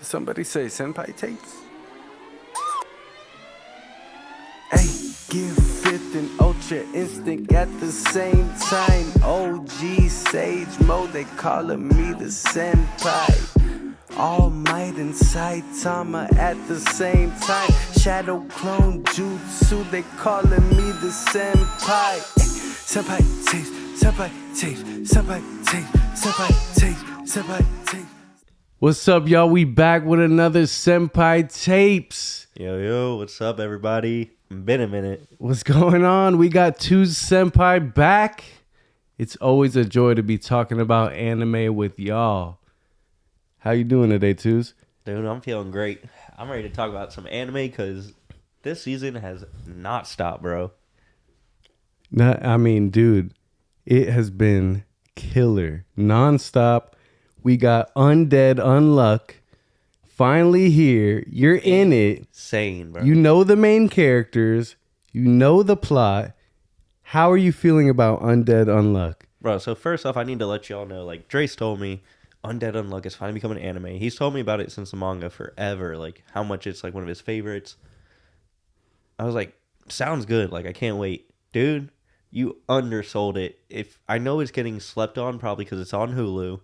Somebody say Senpai tapes? Hey, give fifth and ultra instinct at the same time. OG Sage Mode, they calling me the Senpai. All Might and Saitama at the same time. Shadow Clone Jutsu, they calling me the Senpai. Senpai tapes, Senpai tapes, Senpai tapes, Senpai tapes, Senpai tapes. What's up, y'all? We back with another Senpai Tapes. Yo, what's up, everybody? Been a minute. What's going on? We got two Senpai back. It's always a joy to be talking about anime with y'all. How you doing today, Twos? Dude, I'm feeling great. I'm ready to talk about some anime because this season has not stopped, bro. Dude, it has been killer. Non-stop. We got Undead, Unluck. Finally here. You're in it. Insane, bro. You know the main characters. You know the plot. How are you feeling about Undead, Unluck? Bro, so first off, I need to let y'all know, like, Drace told me Undead Unluck is finally becoming an anime. He's told me about it since the manga forever, like, how much it's, like, one of his favorites. I was like, sounds good. Like, I can't wait. Dude, you undersold it. I know it's getting slept on probably because it's on Hulu.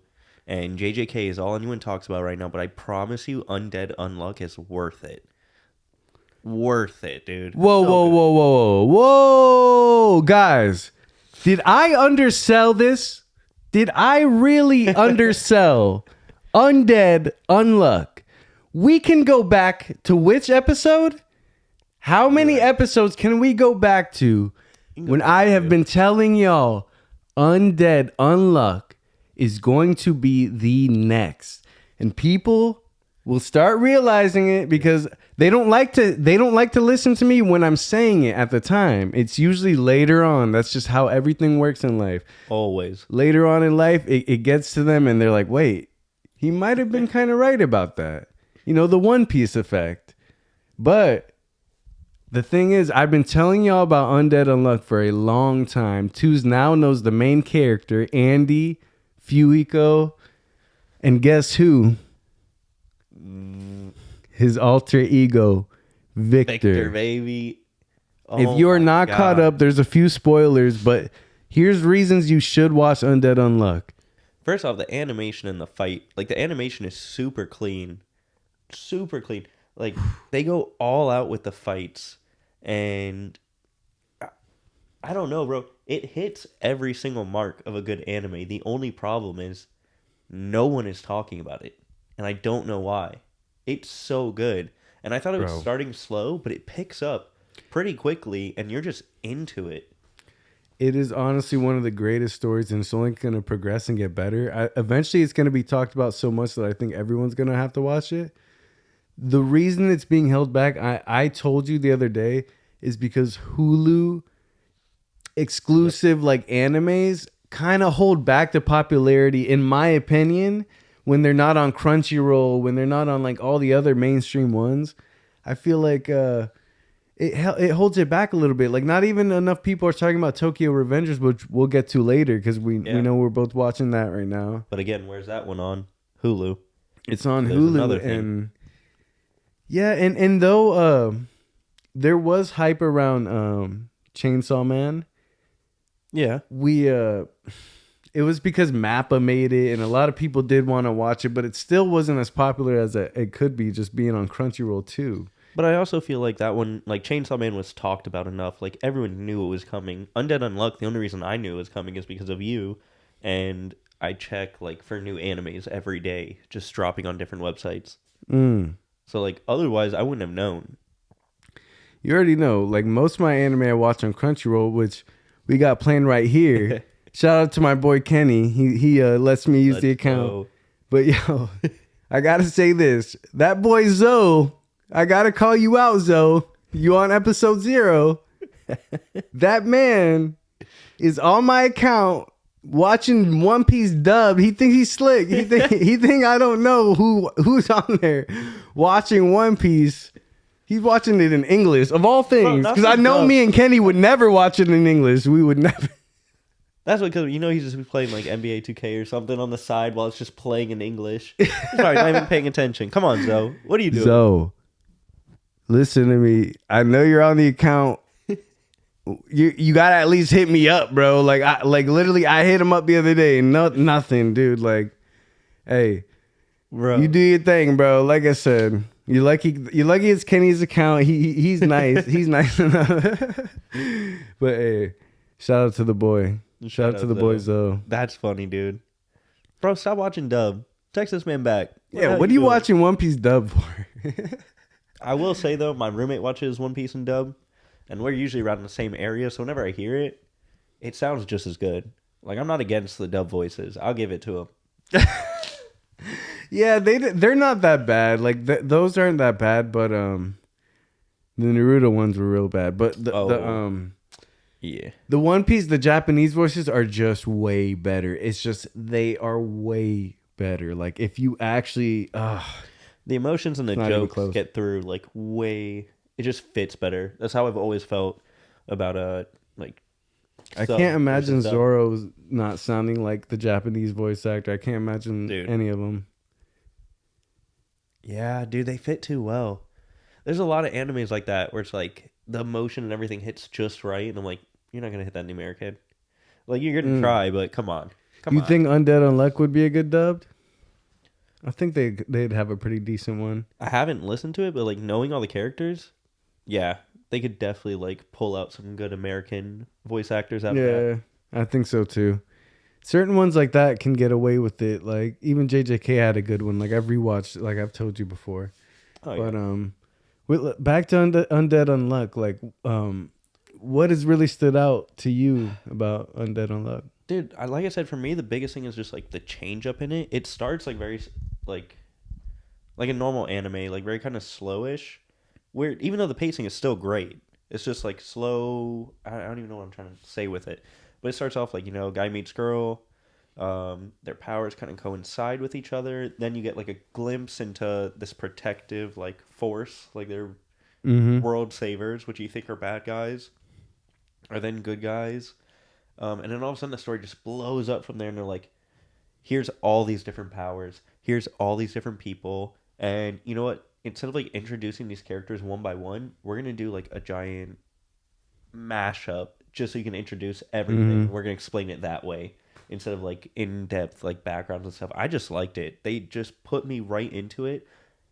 And JJK is all anyone talks about right now, but I promise you, Undead Unluck is worth it. Worth it, dude. Whoa. Guys, did I undersell this? Did I really undersell Undead Unluck? We can go back to which episode? How many episodes can we go back to when I have been telling y'all Undead Unluck is going to be the next, and people will start realizing it because they don't like to listen to me when I'm saying it at the time. It's usually later on. That's just how everything works in life. Always. Later on in life, it gets to them and they're like, wait, he might have been kind of right about that. You know, the One Piece effect. But the thing is, I've been telling y'all about Undead Unluck for a long time. Twos now knows the main character, Andy, Fuiko, and guess who? His alter ego, Victor, baby. If you're not caught up, there's a few spoilers, but here's reasons you should watch Undead Unluck. First off, the animation in the fight, like, the animation is super clean. Super clean. Like, they go all out with the fights, and I don't know, bro. It hits every single mark of a good anime. The only problem is no one is talking about it, and I don't know why. It's so good. And I thought it was starting slow, but it picks up pretty quickly, and you're just into it. It is honestly one of the greatest stories, and it's only going to progress and get better. Eventually, it's going to be talked about so much that I think everyone's going to have to watch it. The reason it's being held back, I told you the other day, is because Hulu exclusive like animes kind of hold back the popularity, in my opinion, when they're not on Crunchyroll, when they're not on like all the other mainstream ones. I feel like it holds it back a little bit. Like, not even enough people are talking about Tokyo Revengers, which we'll get to later because we know we're both watching that right now. But again, where's that one on? Hulu. It's on Hulu, and yeah, and though there was hype around Chainsaw Man. Yeah. It was because Mappa made it, and a lot of people did want to watch it, but it still wasn't as popular as it could be, just being on Crunchyroll too. But I also feel like that one, like, Chainsaw Man was talked about enough. Like, everyone knew it was coming. Undead Unluck, the only reason I knew it was coming is because of you, and I check, like, for new animes every day, just dropping on different websites. So, like, otherwise, I wouldn't have known. You already know, like, most of my anime I watch on Crunchyroll, which we got playing right here. Shout out to my boy Kenny. He lets me use the account. Go. But yo, I gotta say this. That boy Zoe, I gotta call you out, Zoe. You on episode 0. That man is on my account watching One Piece dubbed. He thinks he's slick. He think I don't know who's on there watching One Piece. He's watching it in English, of all things. Because I know me and Kenny would never watch it in English. We would never. That's what, because he's just playing like NBA 2K or something on the side while it's just playing in English. He's probably not even paying attention. Come on, Zoe. What are you doing? Zoe, listen to me. I know you're on the account. You gotta at least hit me up, bro. Like literally, I hit him up the other day. Nothing, dude. Like, hey, Bro. you do your thing, bro. Like I said, you lucky it's Kenny's account. He's nice. He's nice enough. But hey, shout out to the boy. Shout out to the boys though. That's funny, dude. Bro, stop watching dub. Text this man back. What are you watching One Piece dub for? I will say though, my roommate watches One Piece in dub, and we're usually around the same area, so whenever I hear it, it sounds just as good. Like, I'm not against the dub voices. I'll give it to him. Yeah, they're not that bad. Like those aren't that bad, but the Naruto ones were real bad. But yeah, the One Piece, the Japanese voices are just way better. It's just they are way better. Like if you actually, the emotions and the jokes get through like way. It just fits better. That's how I've always felt about like. I can't imagine Zoro's not sounding like the Japanese voice actor. I can't imagine any of them. Yeah, dude, they fit too well. There's a lot of animes like that where it's like the emotion and everything hits just right, and I'm like, you're not gonna hit that in the American. Like you're gonna try, but come on. You think Undead Unluck would be a good dubbed? I think they'd have a pretty decent one. I haven't listened to it, but like knowing all the characters, yeah, they could definitely like pull out some good American voice actors out of that. Yeah, I think so too. Certain ones like that can get away with it. Like even JJK had a good one. Like I've rewatched, like I've told you before. Oh, yeah. But back to Undead Unluck. Like what has really stood out to you about Undead Unluck? Dude, like I said, for me the biggest thing is just like the change up in it. It starts like very like a normal anime, like very kind of slowish. Where even though the pacing is still great, it's just like slow. I don't even know what I'm trying to say with it. But it starts off like, guy meets girl. Their powers kind of coincide with each other. Then you get like a glimpse into this protective like force, like they're world savers, which you think are bad guys, are then good guys. And then all of a sudden the story just blows up from there, and they're like, here's all these different powers. Here's all these different people. And you know what? Instead of like introducing these characters one by one, we're going to do like a giant mashup just so you can introduce everything. We're going to explain it that way instead of like in-depth like backgrounds and stuff. I just liked it. They just put me right into it.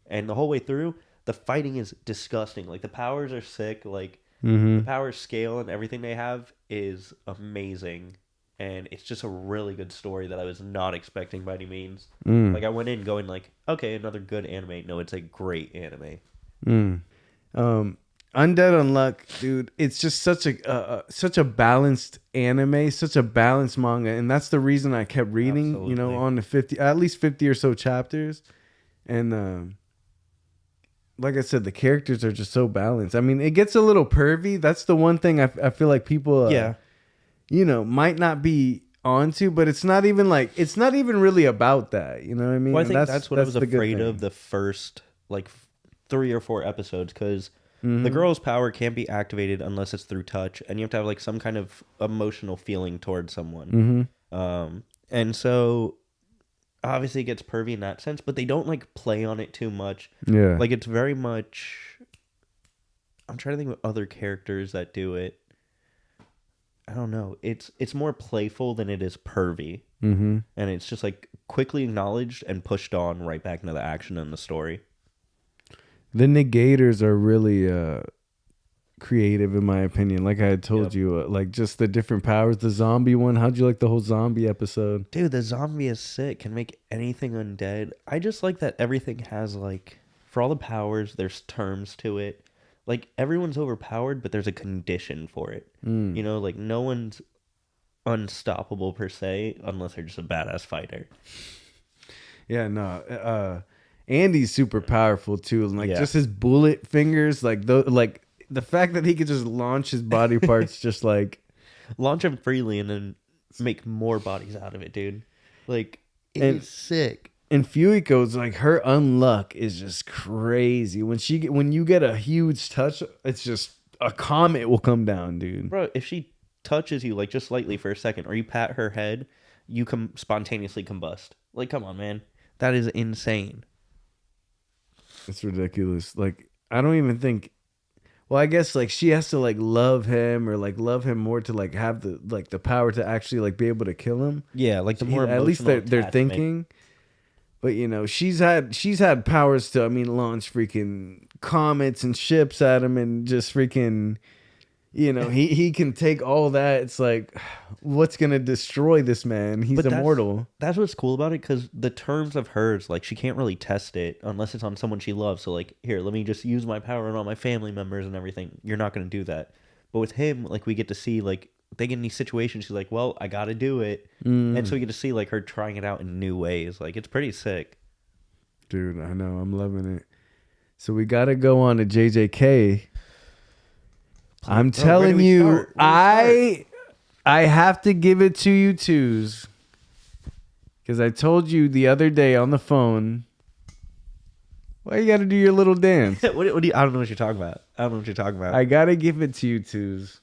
And the whole way through, the fighting is disgusting. Like the powers are sick. Like the power scale and everything they have is amazing. And it's just a really good story that I was not expecting by any means. Like I went in going like, okay, another good anime. No, it's a great anime. Undead Unluck, dude, it's just such a balanced anime, such a balanced manga, and that's the reason I kept reading. Absolutely. On the at least 50 or so chapters, and like I said, the characters are just so balanced. I mean, it gets a little pervy. That's the one thing I feel like people, might not be onto, but it's not even really about that. You know what I mean? Well, I think that's what I was afraid of the first like 3 or 4 episodes, because the girl's power can't be activated unless it's through touch, and you have to have like some kind of emotional feeling towards someone. And so obviously it gets pervy in that sense, but they don't like play on it too much. Yeah, like it's very much. I'm trying to think of other characters that do it. I don't know. It's more playful than it is pervy, and it's just like quickly acknowledged and pushed on right back into the action and the story. The negators are really creative, in my opinion. Like I had told you, like just the different powers. The zombie one. How'd you like the whole zombie episode? Dude, the zombie is sick. Can make anything undead. I just like that everything has like, for all the powers, there's terms to it. Like everyone's overpowered, but there's a condition for it. Like no one's unstoppable per se, unless they're just a badass fighter. Yeah, no. Andy's super powerful too, and just his bullet fingers, like the fact that he could just launch his body parts, just like launch them freely and then make more bodies out of it, dude. Like it's sick. And Fuiko's like her unluck is just crazy. When you get a huge touch, it's just a comet will come down, dude. Bro, if she touches you like just slightly for a second, or you pat her head, you spontaneously combust. Like, come on, man, that is insane. It's ridiculous. Like, I don't even think. Well, I guess like she has to like love him or like love him more to like have the power to actually like be able to kill him. Yeah, like the more At least they're attachment. thinking. But you know, she's had powers to launch freaking comets and ships at him and just freaking, you know, he can take all that. It's like, what's gonna destroy this man? He's immortal. That's what's cool about it, because the terms of hers, like, she can't really test it unless it's on someone she loves. So like, here, let me just use my power on all my family members and everything. You're not gonna do that. But with him, like, we get to see like they get in these situations. She's like, well, I gotta do it, and so we get to see like her trying it out in new ways. Like, it's pretty sick. Dude, I know, I'm loving it. So we gotta go on to JJK. I'm telling you, I have to give it to you twos. Because I told you the other day on the phone, why you got to do your little dance? what do you? I don't know what you're talking about. I got to give it to you twos.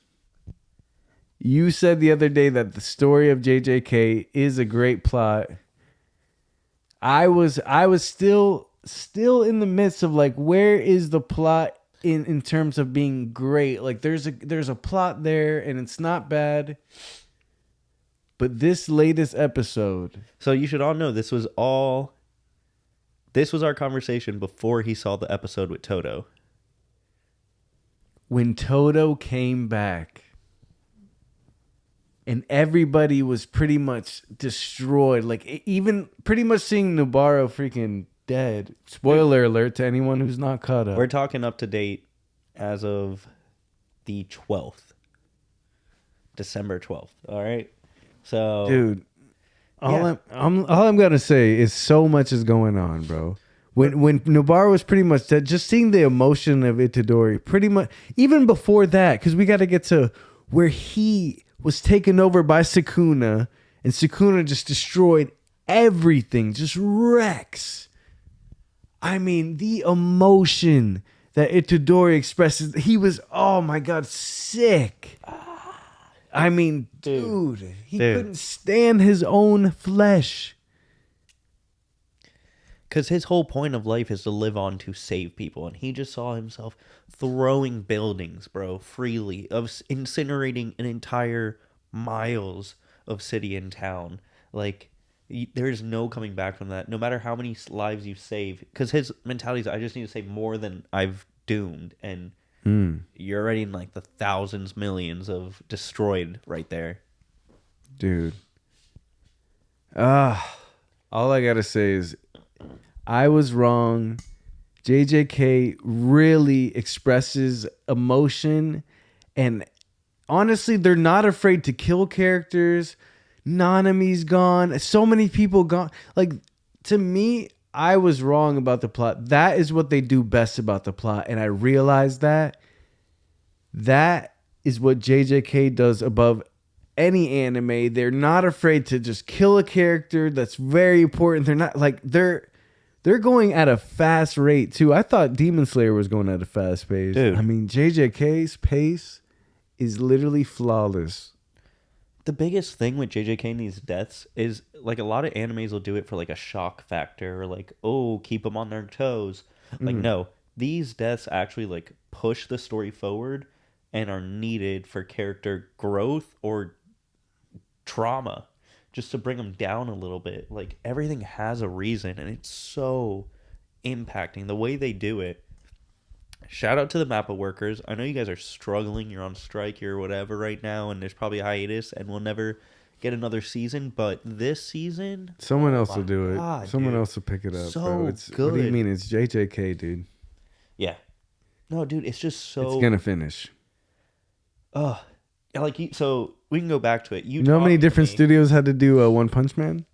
You said the other day that the story of JJK is a great plot. I was still in the midst of like, where is the plot in terms of being great? Like there's a plot there and it's not bad. But this latest episode. So you should all know this was our conversation before he saw the episode with Toto. When Toto came back and everybody was pretty much destroyed. Like even pretty much seeing Nobara freaking dead. Spoiler alert to anyone who's not caught up. We're talking up to date as of the 12th. December 12th. All right. So, dude, all I'm gonna say is so much is going on, bro. When Nobara was pretty much dead, just seeing the emotion of Itadori, pretty much even before that, because we got to get to where he was taken over by Sukuna, and Sukuna just destroyed everything, just wrecks. I mean, the emotion that Itadori expresses, he was, oh my God, sick. I mean, dude, he couldn't stand his own flesh. Because his whole point of life is to live on to save people. And he just saw himself throwing buildings, bro, freely, of incinerating an entire miles of city and town. Like, there's no coming back from that, no matter how many lives you save. Because his mentality is, I just need to save more than I've doomed. And you're already in like the thousands, millions of destroyed right there. Dude. All I got to say is I was wrong. JJK really expresses emotion. And honestly, they're not afraid to kill characters. Nanami's gone. So many people gone. Like, to me, I was wrong about the plot. That is what they do best about the plot. And I realized that. That is what JJK does above any anime. They're not afraid to just kill a character that's very important. They're not like they're going at a fast rate too. I thought Demon Slayer was going at a fast pace. Dude. I mean, JJK's pace is literally flawless. The biggest thing with JJK and these deaths is, like, a lot of animes will do it for, like, a shock factor, or, like, oh, keep them on their toes. Like, no, these deaths actually, like, push the story forward and are needed for character growth or trauma, just to bring them down a little bit. Like, everything has a reason, and it's so impacting. The way they do it. Shout out to the Mappa workers. I know you guys are struggling. You're on strike or whatever right now, and there's probably a hiatus, and we'll never get another season. But this season, someone else will do it. God, someone dude. else will pick it up. So bro. good. What do you mean? It's JJK, dude. Yeah. No, dude, it's just so. It's gonna finish. So we can go back to it. You know how many different studios had to do One Punch Man?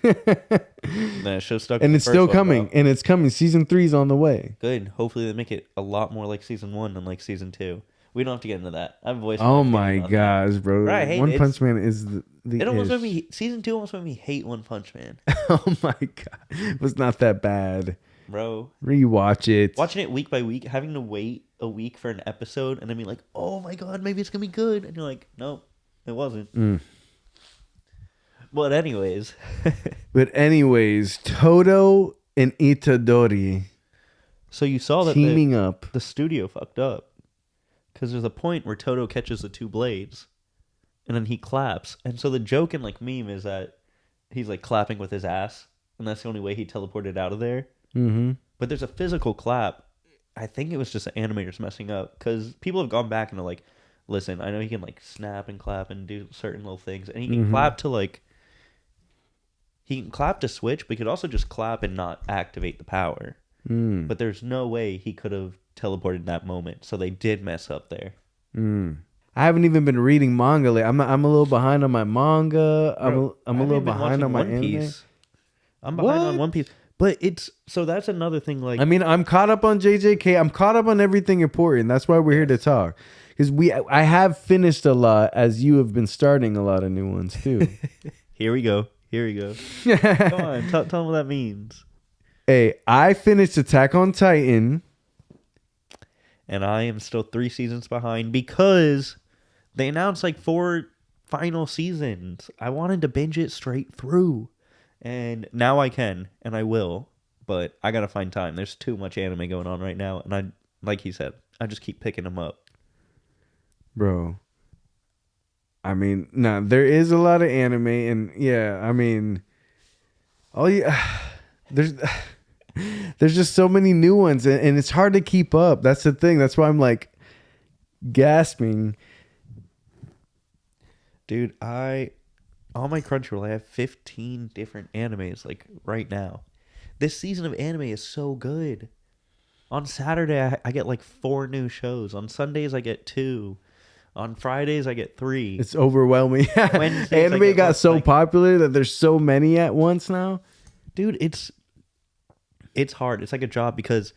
That show stuck. And it's still coming. And it's coming. Season 3's on the way. Good. Hopefully they make it a lot more like season 1 than like season 2. We don't have to get into that. I have a voice. Oh my gosh, bro! Right, One Punch Man is the. It almost made me. Season 2 almost made me hate One Punch Man. Oh my god, it was not that bad. bro. Rewatch it. Watching it week by week, having to wait a week for an episode, and then be like, oh my god, maybe it's gonna be good, and you're like, nope, it wasn't. But anyways, Toto and Itadori so you saw that teaming up. the studio fucked up because there's a point where Toto catches the two blades, and then he claps, and so the joke and like meme is that he's like clapping with his ass, and that's the only way he teleported out of there. Mm-hmm. But there's a physical clap. I think it was just the animators messing up because people have gone back and are like, listen, I know he can like snap and clap and do certain little things, and he can clap to like. He can clap to switch, but he could also just clap and not activate the power. But there's no way he could have teleported that moment, so they did mess up there. I haven't even been reading manga lately. I'm a little behind on my manga. Bro, I'm a little behind on my anime. I'm behind on One Piece. But it's so that's another thing. Like, I mean, I'm caught up on JJK. I'm caught up on everything important. That's why we're here to talk. Because I have finished a lot, as you have been starting a lot of new ones too. Here we go. Come on, tell them what that means. Hey, I finished Attack on Titan. And I am still 3 seasons behind because they announced like 4 final seasons. I wanted to binge it straight through. And now I can, and I will. But I gotta find time. There's too much anime going on right now. And I, like he said, I just keep picking them up. Bro. I mean, no, there is a lot of anime, and yeah, I mean, there's just so many new ones, and it's hard to keep up. That's the thing. That's why I'm like gasping. Dude, on my Crunchyroll, I have 15 different animes like right now. This season of anime is so good. On Saturday, I get like 4 new shows. On Sundays, I get 2. On Fridays, I get 3. It's overwhelming. Anime got so popular that there's so many at once now. Dude, it's hard. It's like a job because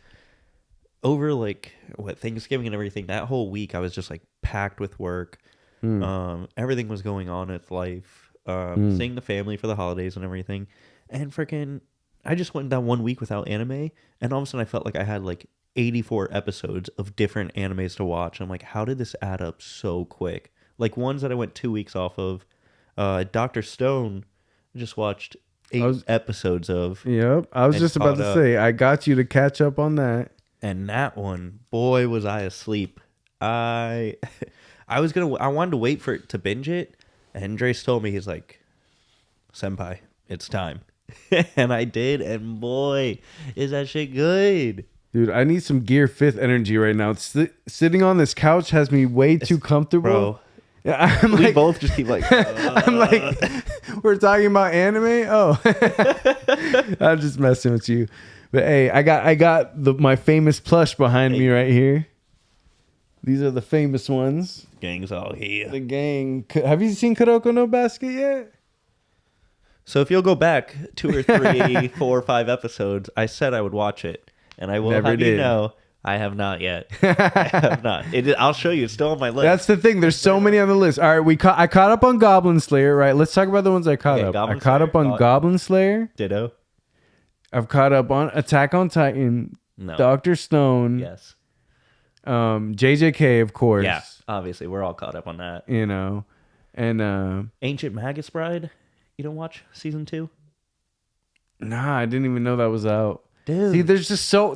over like Thanksgiving and everything, that whole week I was just like packed with work. Everything was going on with life. Seeing the family for the holidays and everything. And freaking, I just went down 1 week without anime, and all of a sudden I felt like I had like 84 episodes of different animes to watch. I'm like, how did this add up so quick? Like ones that I went 2 weeks off of. Dr. Stone, I just watched 8 episodes of. Yep. I was just about to say, I got you to catch up on that. And that one, boy, was I asleep. I wanted to wait for it to binge it. And Andres told me, he's like, Senpai, it's time. And I did. And boy, is that shit good. Dude, I need some Gear 5th energy right now. Sitting on this couch has me way too comfortable. Bro. Yeah, We both just keep like... I'm like, we're talking about anime? Oh. I'm just messing with you. But hey, I got my famous plush behind me right here. These are the famous ones. Gang's all here. The gang. Have you seen Kuroko no Basket yet? So if you'll go back 2 or 3, 4 or 5 episodes, I said I would watch it. And I will have you know, I have not yet. I have not. I'll show you. It's still on my list. That's the thing. There's so many on the list. All right, I caught up on Goblin Slayer, right? Let's talk about the ones I caught up. I caught up on Goblin Slayer. Ditto. I've caught up on Attack on Titan. No. Dr. Stone. Yes. JJK, of course. Yeah, obviously. We're all caught up on that. You know. And Ancient Magus Bride. You don't watch season 2? Nah, I didn't even know that was out. Dude. See, there's just so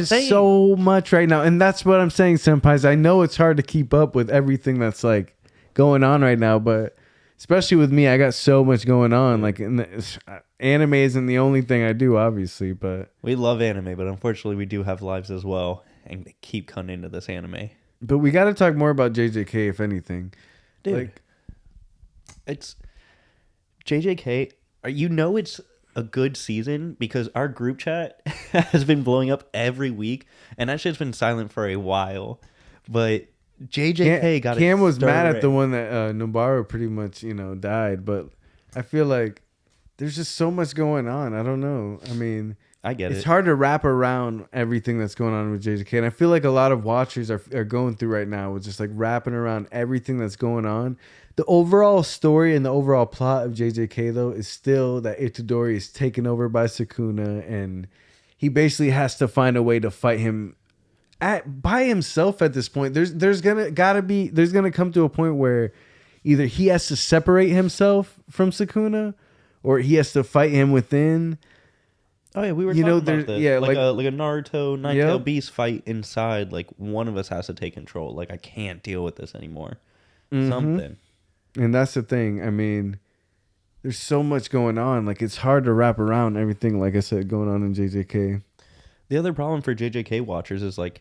so much right now, and that's what I'm saying, senpais. I know it's hard to keep up with everything that's like going on right now, but especially with me, I got so much going on. Like, anime isn't the only thing I do, obviously, but we love anime, but unfortunately, we do have lives as well, and they keep coming into this anime. But we got to talk more about JJK, if anything. Dude, like, it's JJK. You know, it's a good season because our group chat has been blowing up every week, and that shit's been silent for a while. But JJK got Cam was mad at the one that Nobunaga pretty much died, but I feel like there's just so much going on. I don't know. I mean, I get it's hard to wrap around everything that's going on with JJK, and I feel like a lot of watchers are going through right now with just like wrapping around everything that's going on. The overall story and the overall plot of JJK, though, is still that Itadori is taken over by Sukuna, and he basically has to find a way to fight him by himself at this point. There's gonna come to a point where either he has to separate himself from Sukuna, or he has to fight him within. Oh yeah, we were talking about this. Yeah, like a Naruto Nine-Tail Yep. Beast fight inside. Like one of us has to take control. Like I can't deal with this anymore. Something. And that's the thing. I mean, there's so much going on. Like it's hard to wrap around everything. Like I said, going on in JJK. The other problem for JJK watchers is like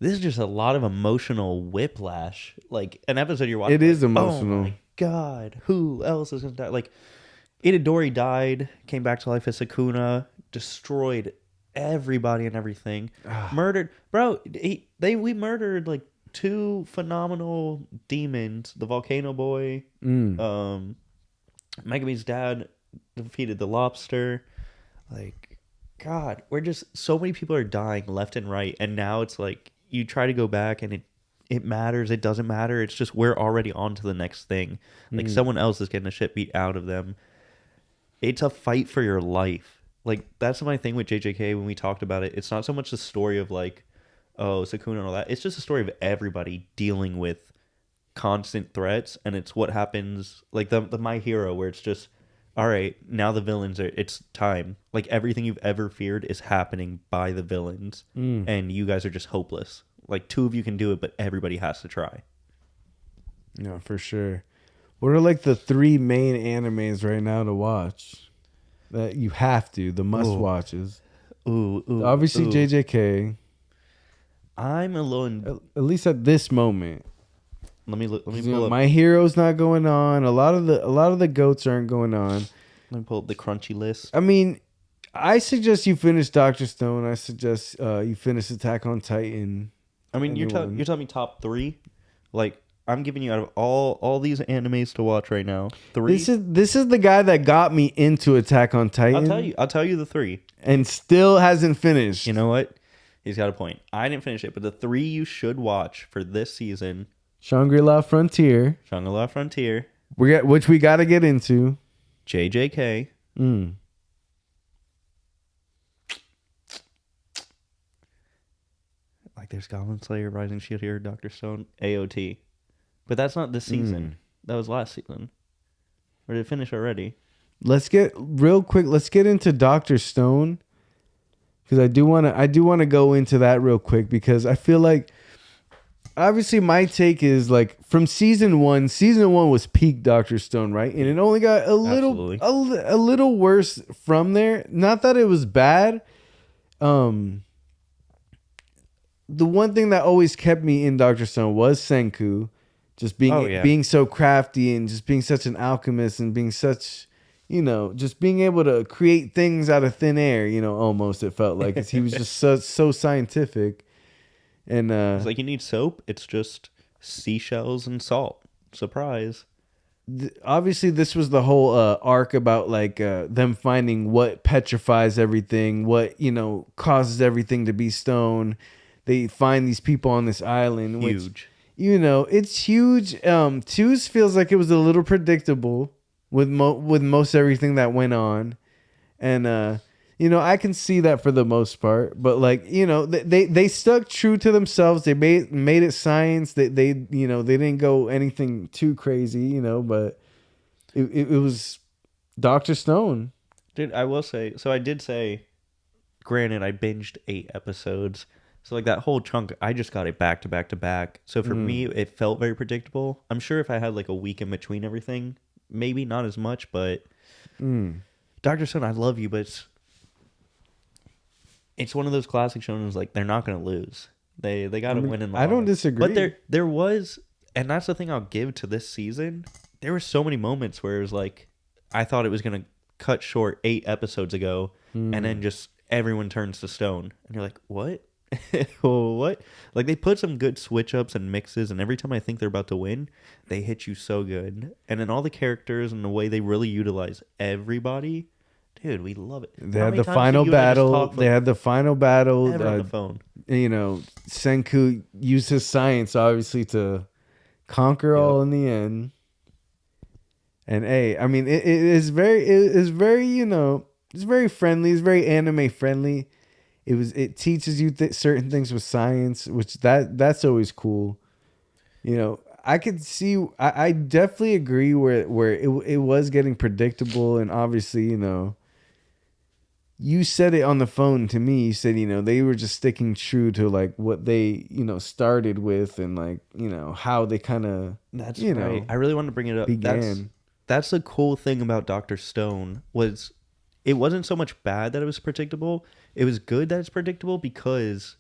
this is just a lot of emotional whiplash. Like an episode you're watching, It is like, emotional. Oh my god, who else is gonna die? Like Itadori died, came back to life as Sukuna, destroyed everybody and everything, murdered, bro. We murdered like 2 phenomenal demons. The Volcano Boy, Megumi's dad defeated the Lobster. Like, God, we're just so many people are dying left and right, and now it's like you try to go back and it matters. It doesn't matter. It's just we're already on to the next thing. Like someone else is getting the shit beat out of them. It's a fight for your life. Like that's my thing with JJK when we talked about it. It's not so much the story of like, oh, Sukuna and all that. It's just a story of everybody dealing with constant threats, and it's what happens like the My Hero where it's just, all right, now the villains are, it's time. Like everything you've ever feared is happening by the villains, and you guys are just hopeless. Like 2 of you can do it, but everybody has to try. Yeah, for sure. What are like the 3 main animes right now to watch that you have to, the must watches? Obviously JJK. I'm a little. At least at this moment. Let me pull up. My Hero's not going on. A lot of the goats aren't going on. Let me pull up the crunchy list. I mean, I suggest you finish Dr. Stone. I suggest you finish Attack on Titan. I mean, you're telling me top 3. Like I'm giving you out of all these animes to watch right now, 3. This is the guy that got me into Attack on Titan. I'll tell you the 3, and still hasn't finished. You know what? He's got a point. I didn't finish it, but the 3 you should watch for this season: Shangri-La Frontier, Shangri-La Frontier, which we got to get into, JJK, like there's Goblin Slayer, Rising Shield Hero, Dr. Stone, AOT. But that's not this season. That was last season. Or did it finish already? Let's get into Dr. Stone, because I do want to go into that real quick, because I feel like obviously my take is like from season 1 was peak Dr. Stone, right? And it only got a little worse from there. Not that it was bad. The one thing that always kept me in Dr. Stone was Senku. Just being so crafty and just being such an alchemist and being such, just being able to create things out of thin air, almost it felt like. 'Cause he was just so scientific. And it's like you need soap. It's just seashells and salt. Surprise. Obviously, this was the whole arc about like them finding what petrifies everything, what, causes everything to be stone. They find these people on this island. Huge. It's huge. 2 feels like it was a little predictable with most everything that went on, and I can see that for the most part. But like they stuck true to themselves. They made it science. They didn't go anything too crazy. But it was Dr. Stone. Dude, I will say. So I did say. Granted, I binged 8 episodes. So like that whole chunk, I just got it back to back to back. So for me, it felt very predictable. I'm sure if I had like a week in between everything, maybe not as much, but Dr. Stone, I love you, but it's one of those classic shows like they're not going to lose. They got to win in the I don't disagree. But there was, and that's the thing I'll give to this season. There were so many moments where it was like, I thought it was going to cut short 8 episodes ago, and then just everyone turns to stone. And you're like, what? What? Like they put some good switch ups and mixes, and every time I think they're about to win, they hit you so good. And then all the characters and the way they really utilize everybody, dude, we love it. They had the final battle. They had the final battle. On the phone. Senku used his science obviously to conquer all in the end. And hey, I mean, it is very it's very friendly. It's very anime friendly. It teaches you certain things with science, which that's always cool. You know, I could see. I definitely agree where it was getting predictable, and obviously, you know, you said it on the phone to me. You said, you know, they were just sticking true to like what they, you know, started with, and like, you know, how they kind of, That's you right. know, I really wanted to bring it up. began. That's the cool thing about Dr. Stone was it wasn't so much bad that it was predictable. It was good that it's predictable because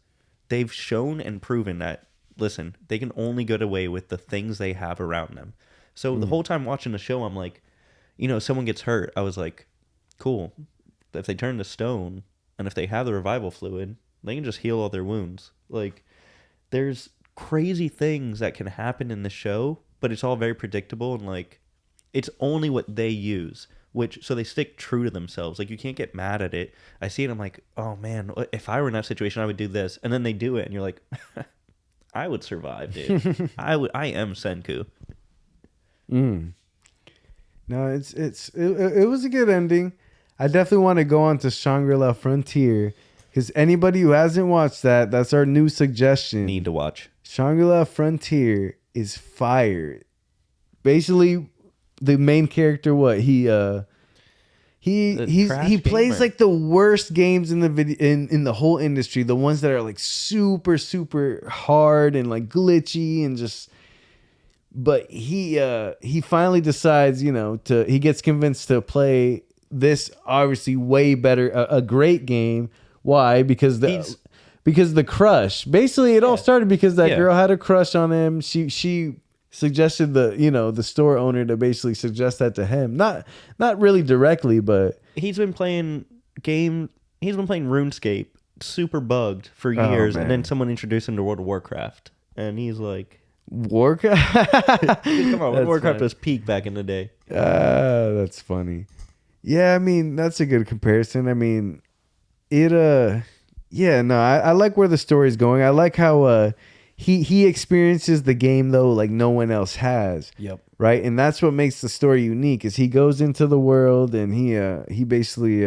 they've shown and proven that, listen, they can only get away with the things they have around them. So the whole time watching the show, I'm like, you know, someone gets hurt. I was like, cool. If they turn to stone and if they have the revival fluid, they can just heal all their wounds. Like, there's crazy things that can happen in the show, but it's all very predictable and like, it's only what they use, which so they stick true to themselves. Like you can't get mad at it. I see it, I'm like, oh man, if I were in that situation, I would do this, and then they do it, and you're like, I would survive, dude. I am Senku. No, it was a good ending. I definitely want to go on to Shangri-La Frontier because anybody who hasn't watched that's our new suggestion. Need to watch. Shangri-La Frontier is fire. Basically, the main character, what he plays like the worst games in the video in the whole industry, the ones that are like super super hard and like glitchy and just. But he finally decides, you know, he gets convinced to play this obviously way better, a great game. Why? Because the crush. Basically, it all started because that girl had a crush on him. She suggested the store owner to basically suggest that to him. Not really directly, but He's been playing RuneScape, super bugged for years, and then someone introduced him to World of Warcraft, and he's like, Warcraft. come on, Warcraft was peak back in the day. That's funny. Yeah, I mean, that's a good comparison. I mean, I like where the story's going. I like how he experiences the game though like no one else has. Yep. Right? And that's what makes the story unique is he goes into the world and he basically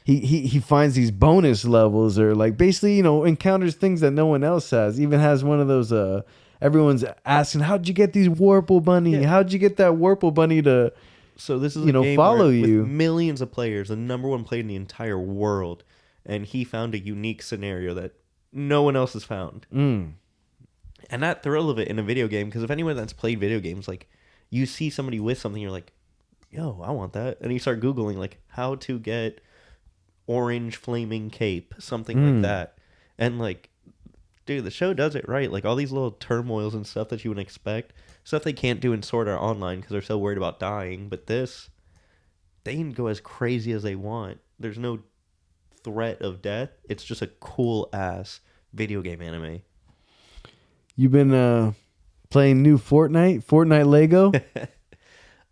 he finds these bonus levels or like basically, you know, encounters things that no one else has. Even has one of those everyone's asking, how'd you get these Warple Bunny? Yeah. How'd you get that Warple Bunny to So this is you a know, game follow where, you. with millions of players, the number one played in the entire world, and he found a unique scenario that no one else has found. And that thrill of it in a video game, because if anyone that's played video games, like you see somebody with something, you're like, yo, I want that, and you start Googling like how to get orange flaming cape, something like that, and like, dude, the show does it right. Like all these little turmoils and stuff that you would expect, stuff they can't do in Sword Art Online because they're so worried about dying. But this, they can go as crazy as they want. There's no threat of death. It's just a cool ass video game anime. You've been playing new Fortnite Lego?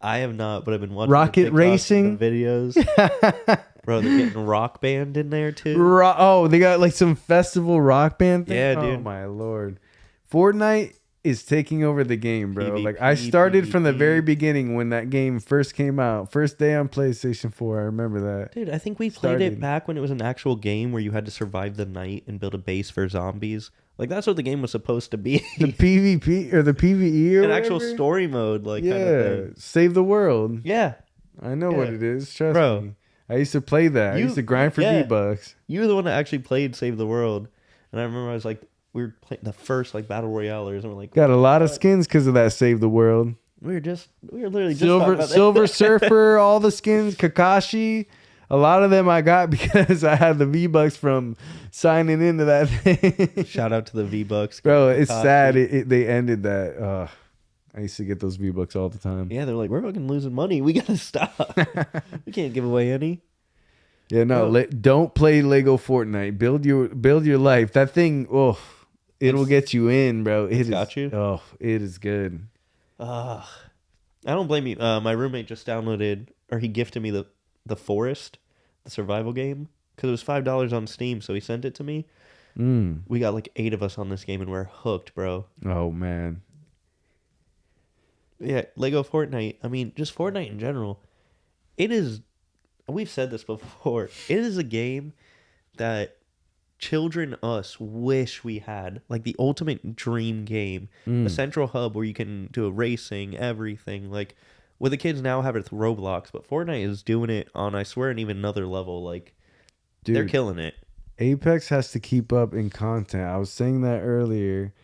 I have not, but I've been watching Rocket the TikToks Racing and the videos. Bro, they're getting Rock Band in there too. They got like some festival rock band thing? Yeah, Oh dude. my lord. Fortnite is taking over the game, bro. PvP, like I started from the PvP. very beginning when that game first came out. First day on PlayStation 4. I remember that. Dude, I think we played Started. it back when it was an actual game where you had to survive the night and build a base for zombies. Like that's what the game was supposed to be. The PvP or the PvE or An actual whatever? story mode, like Yeah, kind of thing. save the world. Yeah, I know what Yeah. it is. Trust Bro. me. I used to play that. I You- used to grind for yeah. V-Bucks. you were the one that actually played Save the World, and I remember I was like, we were playing the first like battle royalers, and we're like, Got a lot of skins because of that Save the World. we were literally just talking Silver about that. Silver Surfer, all the skins, Kakashi. A lot of them I got because I had the V-Bucks from signing into that thing. Shout out to the V-Bucks, Bro, it's Kakashi. sad they ended that. I used to get those V-Bucks all the time. Yeah, they're like, we're fucking losing money. We gotta stop. We can't give away any. Yeah, no, don't play Lego Fortnite. Build your life. That thing, it'll get you in, bro. It got you? Oh, it is good. I don't blame you. My roommate just downloaded, or he gifted me the Forest, the survival game, because it was $5 on Steam. So he sent it to me. We got like 8 of us on this game, and we're hooked, bro. Oh man. Yeah, Lego Fortnite. I mean, just Fortnite in general. It is we've said this before. It is a game that children us wish we had, like the ultimate dream game, a central hub where you can do a racing, everything. Like what the kids now have it with Roblox, but Fortnite is doing it on, I swear, an even another level. Like they're Dude, killing it. Apex has to keep up in content. I was saying that earlier.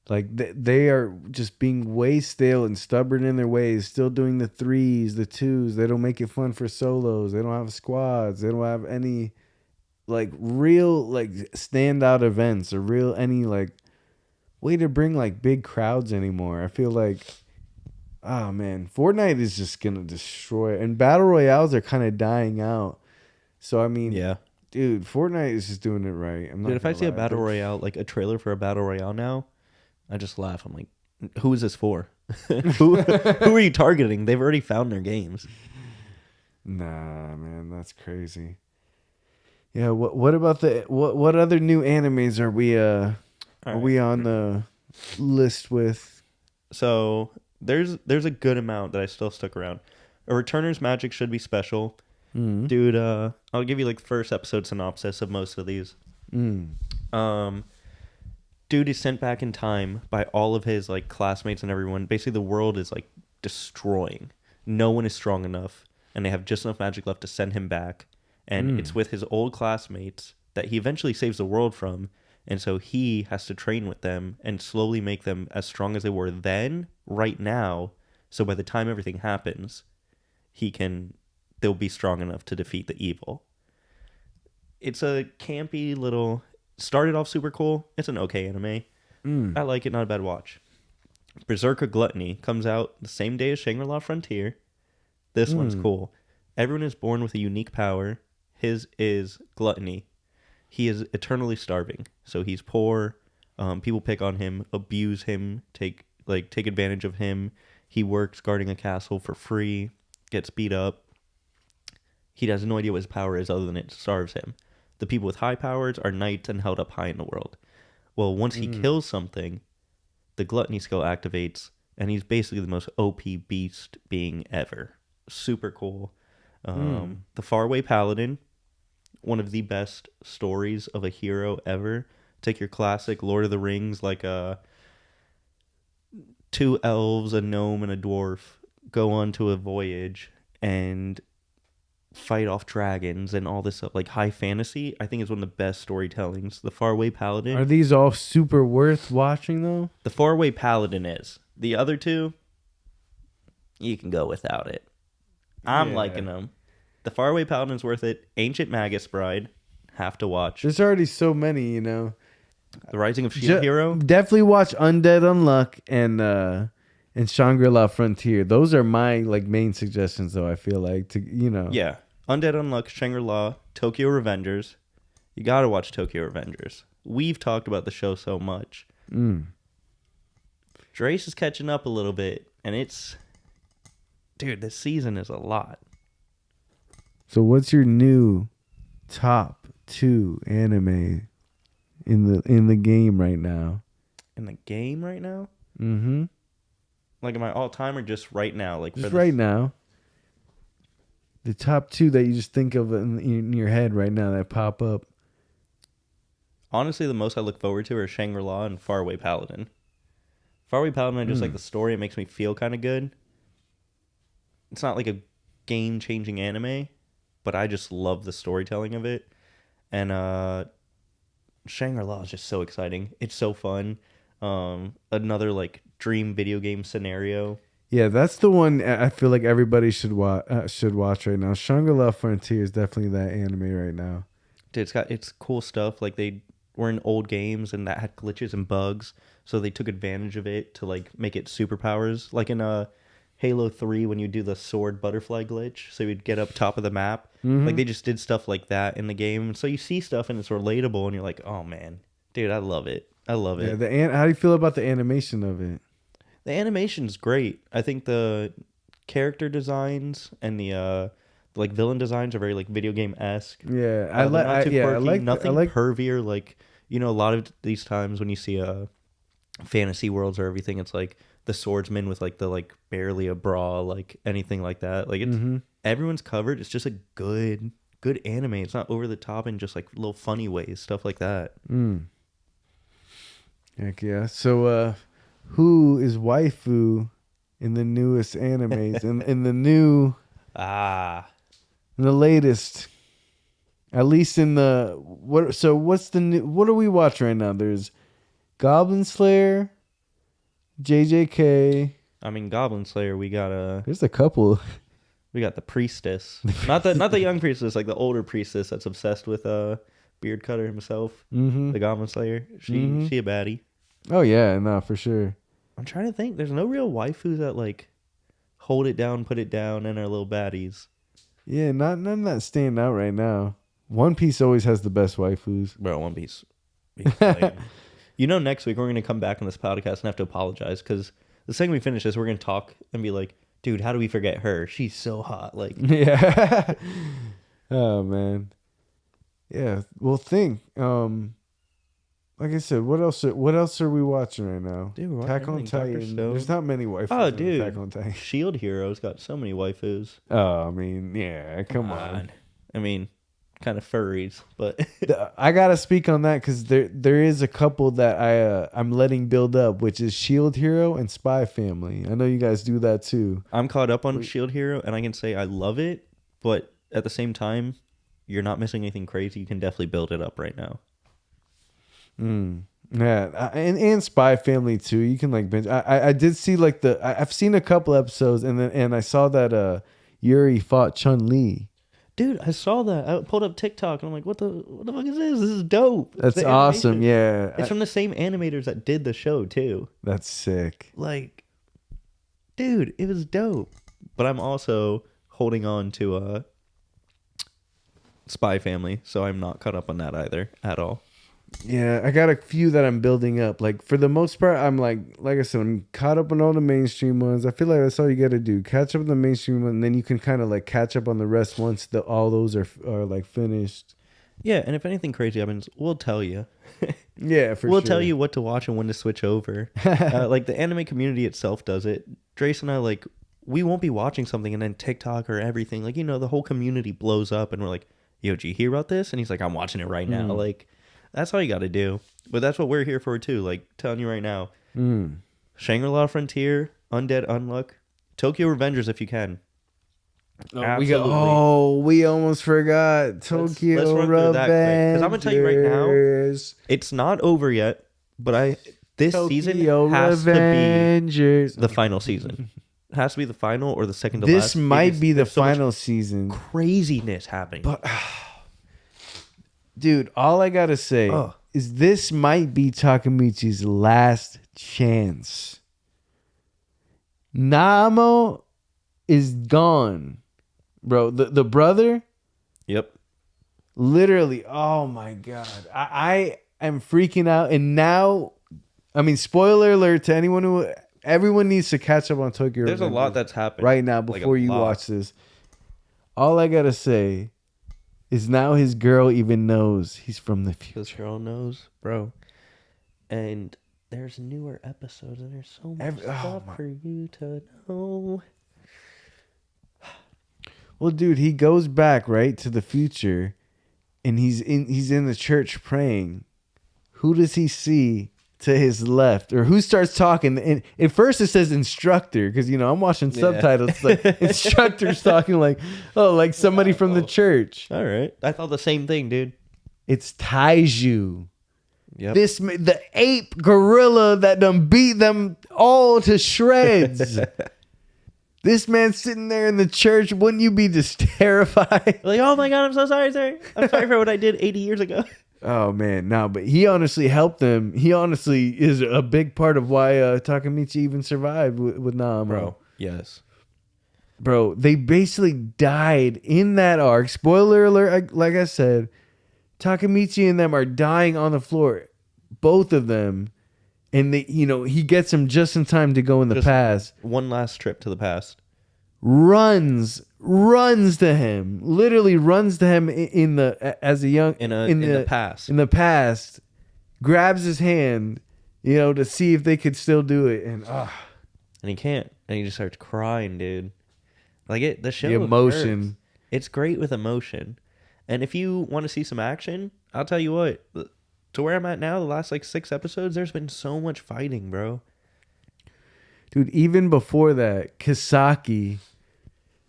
Like they are just being way stale and stubborn in their ways, still doing the threes, the twos. They don't make it fun for solos. They don't have squads. They don't have any like real like standout events or real any like way to bring like big crowds anymore. I feel like, oh man, Fortnite is just gonna destroy it. And battle royales are kind of dying out. So I mean, Yeah. dude, Fortnite is just doing it right. I'm not Dude, if I gonna see a lie. battle royale, like a trailer for a battle royale now, I just laugh. I'm like, who is this for? who are you targeting? They've already found their games. Nah, man, that's crazy. Yeah, what about what other new animes are we on the list with? So there's a good amount that I still stuck around. A Returner's Magic should be special. Dude, I'll give you like the first episode synopsis of most of these. Dude is sent back in time by all of his like classmates and everyone. Basically the world is like destroying. No one is strong enough and they have just enough magic left to send him back. And it's with his old classmates that he eventually saves the world from. And so he has to train with them and slowly make them as strong as they were then, right now. So by the time everything happens, they'll be strong enough to defeat the evil. It's a campy little, started off super cool. It's an okay anime. I like it, not a bad watch. Berserker Gluttony comes out the same day as Shangri-La Frontier. This one's cool. Everyone is born with a unique power. His is gluttony. He is eternally starving. So he's poor. People pick on him, abuse him, take advantage of him. He works guarding a castle for free, gets beat up. He has no idea what his power is other than it starves him. The people with high powers are knights and held up high in the world. Well, once he kills something, the gluttony skill activates, and he's basically the most OP beast being ever. Super cool. The Faraway Paladin, one of the best stories of a hero ever. Take your classic Lord of the Rings, like two elves, a gnome, and a dwarf go on to a voyage and fight off dragons and all this stuff. Like high fantasy, I think is one of the best storytellings. The Faraway Paladin. Are these all super worth watching though? The Faraway Paladin is. The other two, you can go without it. I'm liking them. The Faraway Paladin's worth it. Ancient Magus Bride, have to watch. There's already so many, you know. The Rising of Shield Hero. Definitely watch Undead, Unluck, and Shangri-La Frontier. Those are my like main suggestions, though. I feel like to Yeah. Undead, Unluck, Shangri-La, Tokyo Revengers. You gotta watch Tokyo Revengers. We've talked about the show so much. Drace is catching up a little bit, and dude, this season is a lot. So what's your new top 2 anime in the game right now? In the game right now? Mm-hmm. Like in my all-time or just right now? Like just right now. The top 2 that you just think of in your head right now that pop up. Honestly, the most I look forward to are Shangri-La and Faraway Paladin. Faraway Paladin, I just like the story. It makes me feel kind of good. It's not like a game-changing anime, but I just love the storytelling of it. And Shangri-La is just so exciting. It's so fun. Another like dream video game scenario. Yeah, that's the one I feel like everybody should watch right now. Shangri-La Frontier is definitely that anime right now. Dude, it's cool stuff. Like they were in old games and that had glitches and bugs, so they took advantage of it to like make it superpowers. Like in Halo 3 when you do the sword butterfly glitch, so you'd get up top of the map. Like they just did stuff like that in the game. So you see stuff and it's relatable and you're like, oh man, dude, I love it. I love it. Yeah, how do you feel about the animation of it? The animation's great. I think the character designs and the like villain designs are very like video game-esque. Yeah, I like nothing I like pervy or like, you know, a lot of these times when you see fantasy worlds or everything, it's like the swordsman with like the like barely a bra, like anything like that. Like it's everyone's covered. It's just a good anime. It's not over the top in just like little funny ways, stuff like that. Heck yeah. So who is waifu in the newest animes in the new in the latest, at least in the what's the new, what are we watching right now? There's Goblin Slayer, JJK. I mean, Goblin Slayer, we got there's a couple. We got the priestess. Not the young priestess, like the older priestess that's obsessed with Beard Cutter himself. The Goblin Slayer. She a baddie. Oh yeah, no, for sure. I'm trying to think. There's no real waifus that like hold it down, put it down, and are little baddies. Yeah, none that stand out right now. One Piece always has the best waifus. Bro, One Piece. You know, next week we're gonna come back on this podcast and have to apologize because the second we finish this, we're gonna talk and be like, dude, how do we forget her? She's so hot. Like, yeah. Oh man. Yeah. Well, think. Like I said, what else are we watching right now? Dude, we're Attack on watching Dr. Titan. Stone. There's not many waifus. Oh, in dude. Attack on Titan. Shield Hero's got so many waifus. Oh, I mean, yeah. Come on. I mean, kind of furries, but I gotta speak on that because there is a couple that I'm letting build up, which is Shield Hero and Spy Family. I know you guys do that too. I'm caught up on Shield Hero, and I can say I love it, but at the same time, you're not missing anything crazy. You can definitely build it up right now. Yeah, and Spy Family too. You can like binge. I did see like I've seen a couple episodes, and I saw that Yuri fought Chun-Li. Dude, I saw that. I pulled up TikTok and I'm like, what the fuck is this? This is dope. That's awesome. Yeah. It's from the same animators that did the show too. That's sick. Like, dude, it was dope. But I'm also holding on to Spy Family, so I'm not caught up on that either at all. Yeah, I got a few that I'm building up. Like for the most part, I'm like I said, I'm caught up on all the mainstream ones. I feel like that's all you got to do. Catch up on the mainstream one, and then you can kind of like catch up on the rest once all those are like finished. Yeah, and if anything crazy happens, we'll tell you. Yeah, we'll tell you what to watch and when to switch over. Like the anime community itself does it. Drace and I, like, we won't be watching something and then TikTok or everything, like, you know, the whole community blows up and we're like, yo, did you hear about this? And he's like, I'm watching it right now. Like, that's all you got to do. But that's what we're here for too. Like, telling you right now. Shangri-La Frontier, Undead, Unluck, Tokyo Revengers if you can. We almost forgot Tokyo let's run through that quick. Because I'm going to tell you right now, it's not over yet, but this season has to be the final season. It has to be the final or the second to last. This might be the final season. Craziness happening. But dude, all I gotta say is this might be Takamichi's last chance. Namo is gone, bro. The brother. Yep. Literally, oh my god, I am freaking out. And now, I mean, spoiler alert to anyone everyone needs to catch up on Tokyo. There's a lot that's happened right now before you watch this. All I gotta say is now his girl even knows he's from the future. His girl knows, bro. And there's newer episodes, and there's so much stuff for you to know. Well, dude, he goes back right to the future, and he's in the church praying. Who does he see to his left, or who starts talking? And at first it says instructor, because I'm watching subtitles. Like instructor's talking like somebody from the church. All right, I thought the same thing, dude. It's Taiju. Yep. The ape gorilla that done beat them all to shreds. This man's sitting there in the church. Wouldn't you be just terrified? Like, oh my god, I'm so sorry, sir. I'm sorry for what I did 80 years ago. Oh man, no, but he honestly helped them. He honestly is a big part of why Takamichi even survived with Namo. Bro, yes. Bro, they basically died in that arc. Spoiler alert, like I said, Takamichi and them are dying on the floor. Both of them. And he gets them just in time to go in the past. One last trip to the past. Runs to him. Literally runs to him in the past. In the past, grabs his hand, to see if they could still do it. And and he can't, and he just starts crying, dude. Like the show, The emotion. hurts. It's great with emotion, and if you want to see some action, I'll tell you what. To where I'm at now, the last like 6 episodes, there's been so much fighting, bro. Dude, even before that, Kisaki,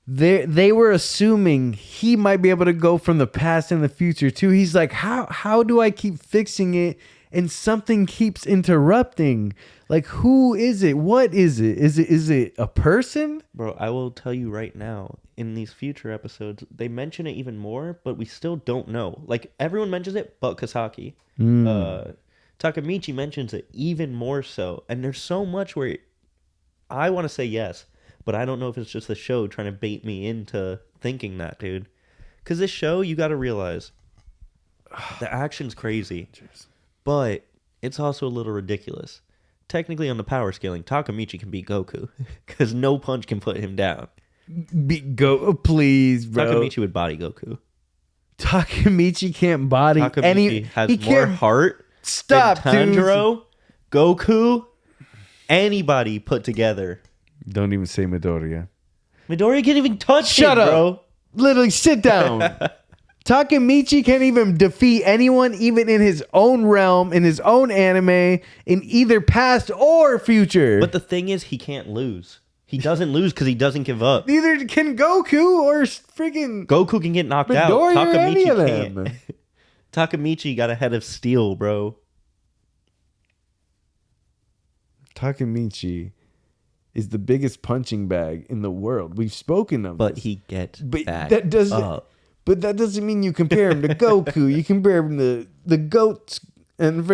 they were assuming he might be able to go from the past and the future too. He's like, how do I keep fixing it and something keeps interrupting? Like, who is it? What is it? Is it a person? Bro, I will tell you right now, in these future episodes, they mention it even more, but we still don't know. Like, everyone mentions it, but Kasaki. Takamichi mentions it even more so. And there's so much where I want to say yes, but I don't know if it's just the show trying to bait me into thinking that, dude. Because this show, you got to realize, the action's crazy, but it's also a little ridiculous. Technically, on the power scaling, Takamichi can beat Goku because no punch can put him down. Please, bro. Takamichi would body Goku. Takamichi can't body Takamichi has more heart Stop, than dude. Tanjiro, Goku, anybody put together. Don't even say Midoriya. Midoriya can't even touch Shut him, up. bro. Literally, sit down. Takamichi can't even defeat anyone, even in his own realm, in his own anime, in either past or future. But the thing is, he can't lose. He doesn't lose because he doesn't give up. Neither can Goku or freaking Goku can get knocked out. Midoriya or any Takamichi of them. can't. Takamichi got a head of steel, bro. Takamichi is the biggest punching bag in the world. We've spoken of But this. he gets back that doesn't. up. But that doesn't mean you compare him to Goku. You compare him to the goats and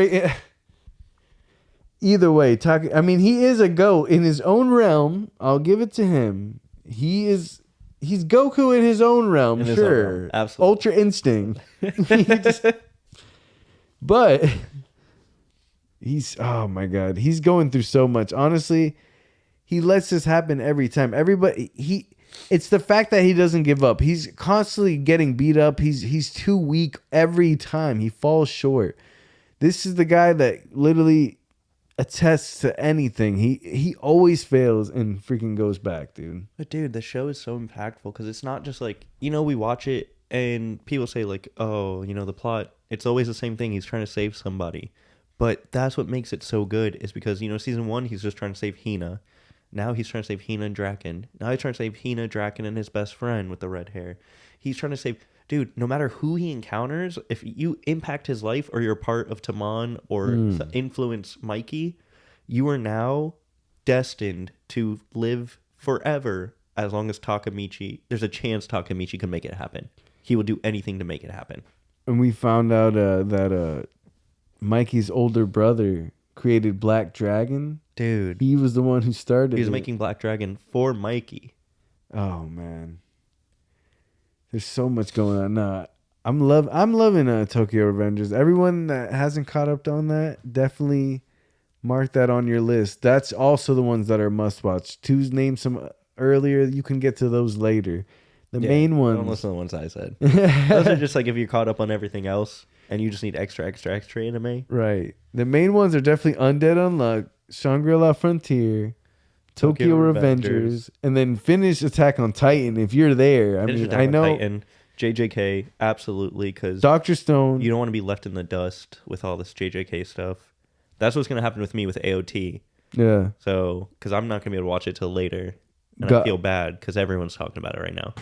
either way. I mean, he is a goat in his own realm. I'll give it to him. He's Goku in his own realm. In his own sure, realm, absolutely. Ultra Instinct. But oh my god, he's going through so much. Honestly, he lets this happen every time. It's the fact that he doesn't give up. He's constantly getting beat up. He's too weak every time. He falls short. This is the guy that literally attests to anything. He always fails and freaking goes back, dude. But dude, the show is so impactful because it's not just like, we watch it and people say like, oh, the plot, it's always the same thing. He's trying to save somebody. But that's what makes it so good is because, season 1, he's just trying to save Hina. Now he's trying to save Hina and Draken. Now he's trying to save Hina, Draken, and his best friend with the red hair. He's trying to save... Dude, no matter who he encounters, if you impact his life or you're part of Taman or influence Mikey, you are now destined to live forever as long as Takamichi... There's a chance Takamichi can make it happen. He will do anything to make it happen. And we found out that Mikey's older brother created Black Dragon. Dude. He was the one who started He was it. making Black Dragon for Mikey. Oh man. There's so much going on. Nah, I'm loving Tokyo Revengers. Everyone that hasn't caught up on that, definitely mark that on your list. That's also the ones that are must watch. Two's named some earlier. You can get to those later. The main ones. Don't listen to the ones I said. Those are just like if you're caught up on everything else and you just need extra anime. Right. The main ones are definitely Undead, Unluck, Shangri-La Frontier, Tokyo Revengers, and then finish Attack on Titan if you're there. I know. Titan, JJK, absolutely, because Dr. Stone. you don't want to be left in the dust with all this JJK stuff. That's what's going to happen with me with AOT. Yeah. So, because I'm not going to be able to watch it till later. And I feel bad because everyone's talking about it right now.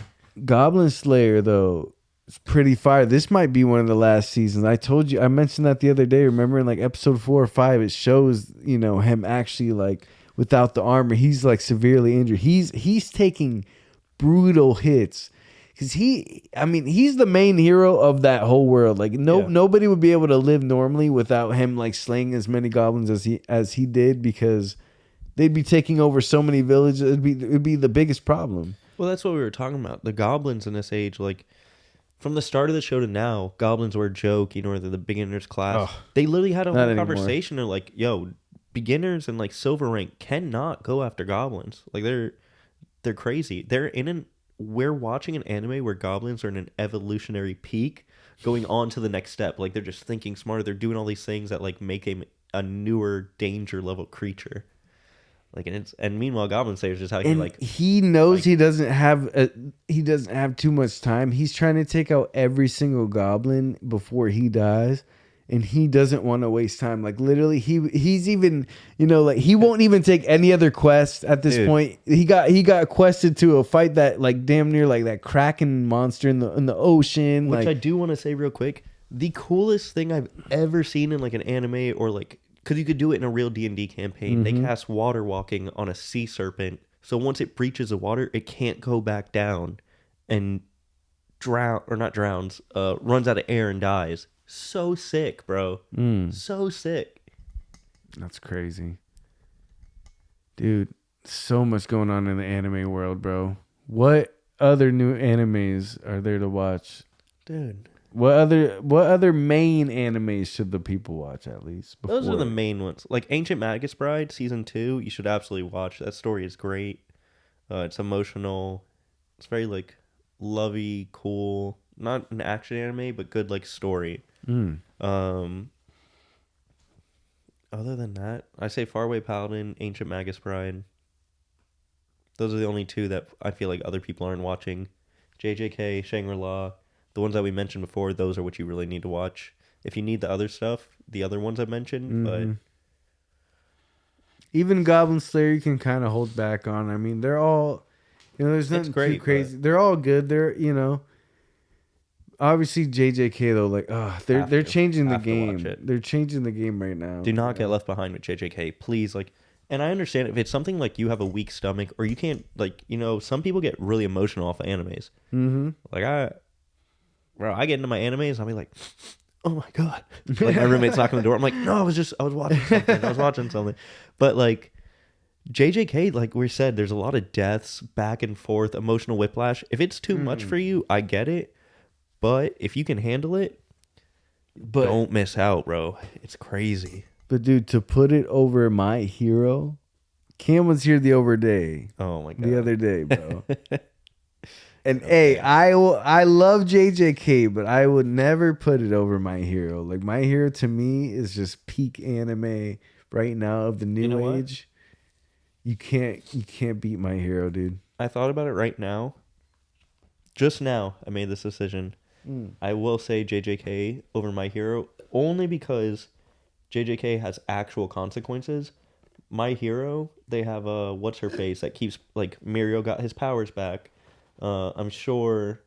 Goblin Slayer, though, is pretty fire. This might be one of the last seasons. I mentioned that the other day. Remember in like episode 4 or 5, it shows, him actually like without the armor. He's like severely injured. He's taking brutal hits. Because he's the main hero of that whole world. Like nobody would be able to live normally without him like slaying as many goblins as he did, because they'd be taking over so many villages. It'd be the biggest problem. Well, that's what we were talking about. The goblins in this age, like from the start of the show to now, goblins were a joke. They're the beginners class. Oh, they literally had a whole anymore. conversation. They're like, "Yo, beginners and like silver rank cannot go after goblins. Like they're crazy. We're watching an anime where goblins are in an evolutionary peak, going on to the next step. Like they're just thinking smarter. They're doing all these things that like make a newer danger level creature. Like, and meanwhile, Goblin Slayer is just how he And like. he knows like- he doesn't have too much time. He's trying to take out every single goblin before he dies, and he doesn't want to waste time. Like literally, he's even like he won't even take any other quest at this Dude. point. He got quested to a fight that like damn near like that Kraken monster in the ocean. Which like I do want to say real quick, the coolest thing I've ever seen in like an anime or like, because you could do it in a real D&D campaign. They cast water walking on a sea serpent, so once it breaches the water, it can't go back down and runs out of air and dies. So sick, bro. So sick. That's crazy. Dude, so much going on in the anime world, bro. What other new animes are there to watch? Dude. What other main animes should the people watch at least? Those are the before? main ones. Like Ancient Magus Bride season 2, you should absolutely watch. That story is great. It's emotional. It's very like lovey, cool. Not an action anime, but good like story. Other than that, I say Faraway Paladin, Ancient Magus Bride. Those are the only two that I feel like other people aren't watching. JJK, Shangri-La, the ones that we mentioned before, those are what you really need to watch. If you need the other stuff, the other ones I mentioned, but even Goblin Slayer you can kind of hold back on. I mean, they're all there's nothing great, too crazy. They're all good. They're obviously JJK though, like they're changing the have to watch game. it. They're changing the game right now. do not get left behind with JJK, please. Like, and I understand if it's something like you have a weak stomach or you can't, like, some people get really emotional off of animes. Like I get into my animes and I'll be like, oh my god, like my roommate's knocking on the door. I'm like, no, I was watching something. I was watching something. But like JJK, like we said, there's a lot of deaths, back and forth, emotional whiplash. If it's too much for you, I get it. But if you can handle it, don't miss out, bro. It's crazy. But dude, to put it over My Hero, Cam was here the other day. Oh my god. The other day, bro. And hey, I love JJK, but I would never put it over My Hero. Like My Hero to me is just peak anime right now of the new know age. You can't beat My Hero, dude. I thought about it right now. Just now, I made this decision. I will say JJK over My Hero only because JJK has actual consequences. My Hero, they have a what's her face that keeps like Mirio got his powers back. I'm sure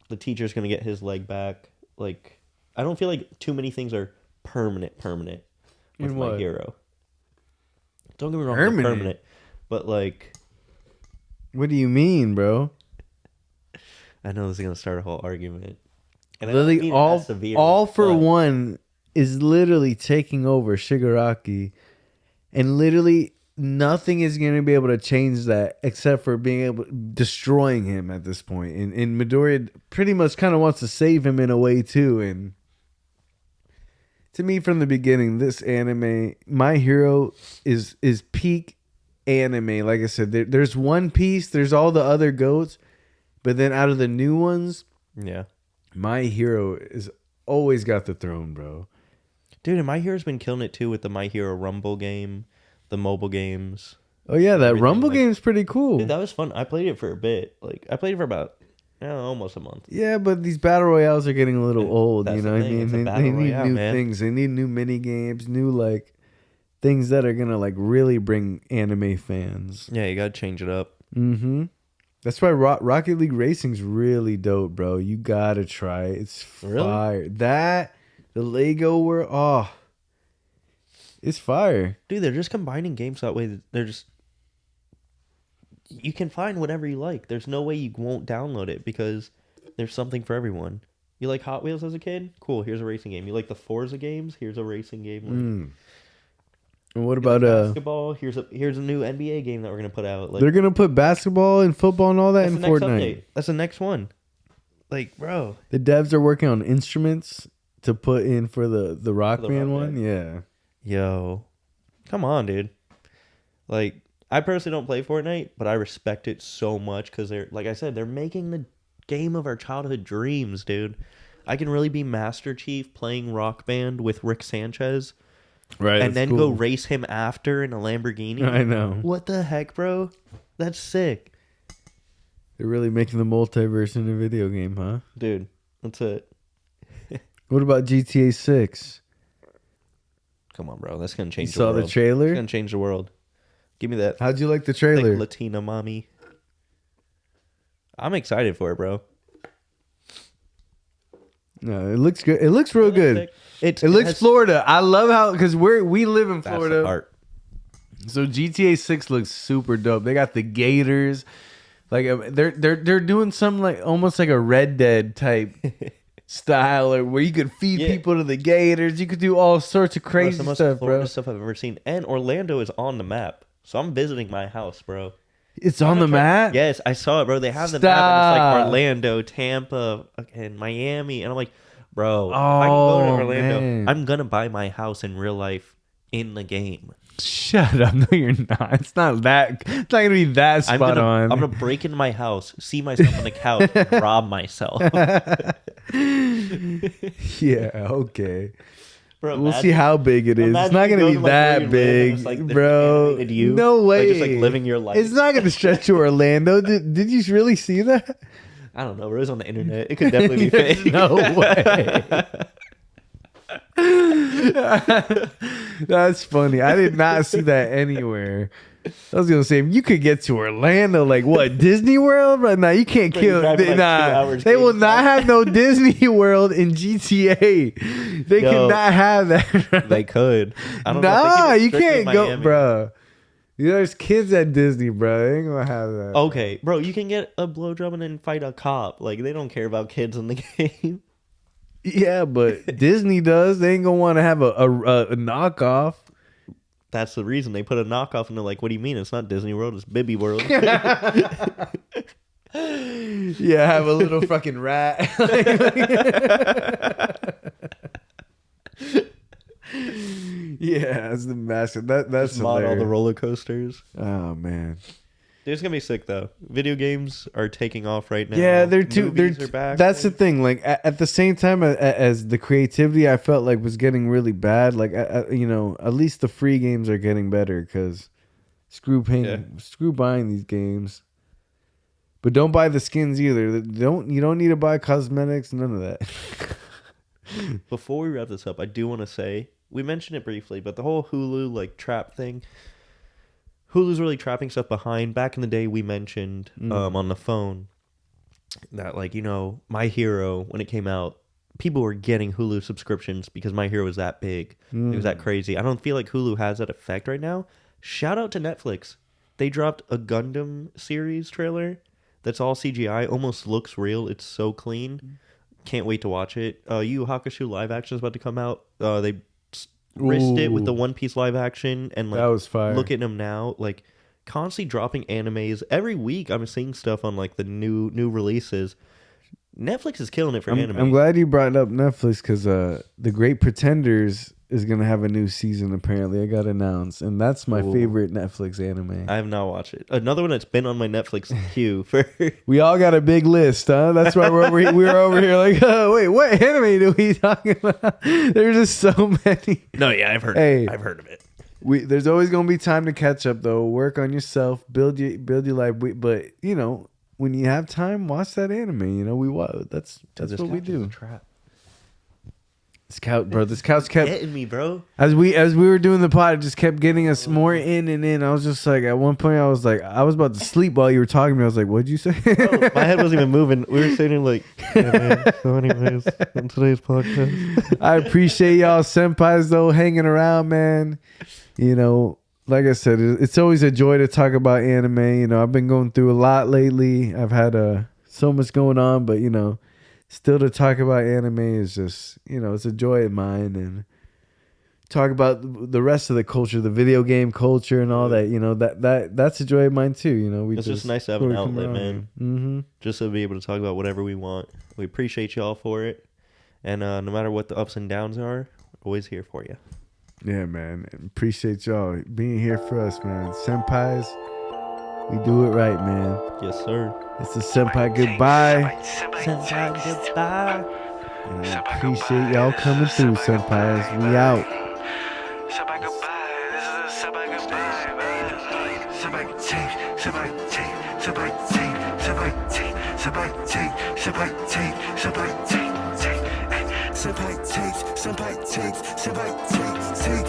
the teacher's gonna get his leg back. Like, I don't feel like too many things are permanent with In My what? Hero. Don't get me wrong, they're permanent, but like, What do you mean, bro? I know this is gonna start a whole argument. And I don't Literally mean it all that severe, all for but- one is literally taking over Shigaraki, and literally nothing is going to be able to change that except for being able destroying him at this point. And Midoriya pretty much kind of wants to save him in a way too. And to me, from the beginning, this anime, My Hero is peak anime. Like I said, there's One Piece, there's all the other goats, but then out of the new ones, Yeah. My Hero is always got the throne, bro. Dude, and My Hero's been killing it too with the My Hero Rumble game, the mobile games. Oh yeah, that Everything, Rumble like- game's pretty cool. Dude, that was fun. I played it for a bit. Like, I played it for about almost a month. Yeah, but these battle royales are getting a little old. That's You the know what I thing, mean? it's a They battle need royale, new man. things. They need new mini games, new like things that are gonna like really bring anime fans. Yeah, you gotta change it up. Mm-hmm. That's why Rocket League Racing's really dope, bro. You gotta try it. It's Really? fire. That the Lego world, it's fire. Dude, they're just combining games that way. They're just... You can find whatever you like. There's no way you won't download it because there's something for everyone. You like Hot Wheels as a kid? Cool, here's a racing game. You like the Forza games? Here's a racing game. Like, And what you like about basketball? Here's a new NBA game that we're gonna put out. Like, they're gonna put basketball and football and all that that's in the next Fortnite. update. That's the next one. Like, bro. The devs are working on instruments to put in for the Rock For the Band Rock one. Yeah. Yo. Come on, dude. Like, I personally don't play Fortnite, but I respect it so much because they're, like I said, they're making the game of our childhood dreams, dude. I can really be Master Chief playing Rock Band with Rick Sanchez. Right. and that's then go cool. race him after in a Lamborghini. I know. What the heck, bro? That's sick. They're really making the multiverse in a video game, huh? Dude, that's it. What about GTA 6? Come on, bro. That's going to change You the saw world. the It's trailer? going to change the world. Give me that How'd you like the thick trailer? Latina mommy. I'm excited for it, bro. No, it looks good. It looks real good. It It looks has- Florida. I love how because we live in That's the Florida, part. so GTA 6 looks super dope. They got the gators, like they're doing some like almost like a Red Dead type style, or where you could feed Yeah. people to the gators. You could do all sorts of Bro, it's crazy the most stuff, Florida bro. stuff I've ever seen. And Orlando is on the map. So I'm visiting my house, bro. It's on the map. Yes, I saw it, bro. They have the map and it's Stop. like Orlando, Tampa, and Miami. And I'm like, bro, if I can go to Oh, Orlando, man. I'm going to buy my house in real life in the game. Shut up! No, you're not. It's not that. It's not gonna be that I'm spot gonna, on. I'm gonna break into my house, see myself on the couch, and rob myself. Yeah. Okay. Bro, We'll see how big it is. It's imagine not you gonna go be to, like, where that you live and big, it's, like, the bro. animated you, No like, way. just, like, living your life. It's not gonna stretch to Orlando. Did you really see that? I don't know. It was on the internet. It could definitely be There's fake. no way. That's funny. I did not see that anywhere. I was gonna say if you could get to Orlando, like what, Disney World? Right now, you can't Bro, you're kill. driving, like, 2 hours They will GameStop. not have no Disney World in GTA. They Yo, cannot have that. They could. I don't know. if they Nah, keep it you strictly can't in go, Miami. bro. There's kids at Disney, bro. They ain't gonna have that. Okay, bro, you can get a blowjob and then fight a cop. Like, they don't care about kids in the game. Yeah, but Disney does. They ain't gonna want to have a knockoff. That's the reason they put a knockoff, and they're like, "What do you mean? It's not Disney World. It's Bibby World." Yeah, have a little fucking rat. Yeah, that's the mascot. That's Mod all the hilarious. roller coasters. Oh man. Dude, it's gonna be sick though. Video games are taking off right now. Yeah, they're too. Movies are back. That's the thing. Like at the same time as the creativity, I felt like was getting really bad. Like you know, at least the free games are getting better because screw buying these games. But don't buy the skins either. You don't need to buy cosmetics. None of that. Before we wrap this up, I do want to say we mentioned it briefly, but the whole Hulu like trap thing. Hulu's really trapping stuff behind. Back in the day, we mentioned on the phone that, like, you know, My Hero, when it came out, people were getting Hulu subscriptions because My Hero was that big. It was that crazy. I don't feel like Hulu has that effect right now. Shout out to Netflix. They dropped a Gundam series trailer that's all CGI, almost looks real. It's so clean. Can't wait to watch it. Yu Yu Hakusho live action is about to come out. They wrist it with the One Piece live action, and like That was fire. look at them now, like constantly dropping animes every week. I'm seeing stuff on like the new releases. Netflix is killing it for anime. I'm glad you brought up Netflix because The Great Pretenders is gonna have a new season. Apparently, I got announced, and that's my favorite Netflix anime. I have not watched it. Another one that's been on my Netflix queue for. We all got a big list, huh? That's why we're over here like, wait, what anime do we talking about? There's just so many. No, yeah, I've heard. Hey. I've heard of it. There's always gonna be time to catch up, though. Work on yourself, build your life. But you know, when you have time, watch that anime. You know, that's This what we couch is a do. trap. This couch kept Getting me, bro. as we were doing the pod, it just kept getting us more in and in. I was just like, at one point, I was about to sleep while you were talking to me. I was like, what'd you say? Bro, my head wasn't even moving. We were sitting like, yeah, man. So anyways, on today's podcast. I appreciate y'all senpais though hanging around, man. You know, like I said, it's always a joy to talk about anime. You know, I've been going through a lot lately. I've had so much going on, but you know, still to talk about anime is just, you know, it's a joy of mine. And talk about the rest of the culture, the video game culture and all that, you know, that's a joy of mine too. You know, It's just nice to have an outlet, man. Mm-hmm. Just to be able to talk about whatever we want. We appreciate y'all for it. And no matter what the ups and downs are, always here for you. Yeah, man. Appreciate y'all being here for us, man. Senpais, we do it right, man. Yes, sir. It's a senpai goodbye. Senpai, goodbye. And I appreciate y'all coming through, senpais. We out. takes, senpai takes, take,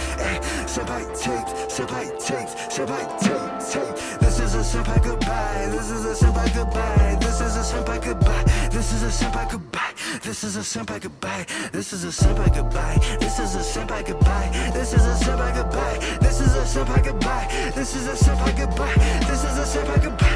senpai takes, senpai takes, senpai take. This is a senpai goodbye. This is a senpai goodbye. This is a senpai goodbye. This is a senpai goodbye. This is a senpai goodbye. This is a senpai goodbye. This is a senpai goodbye. This is a senpai goodbye. This is a senpai goodbye. This is a senpai goodbye. This is a senpai goodbye.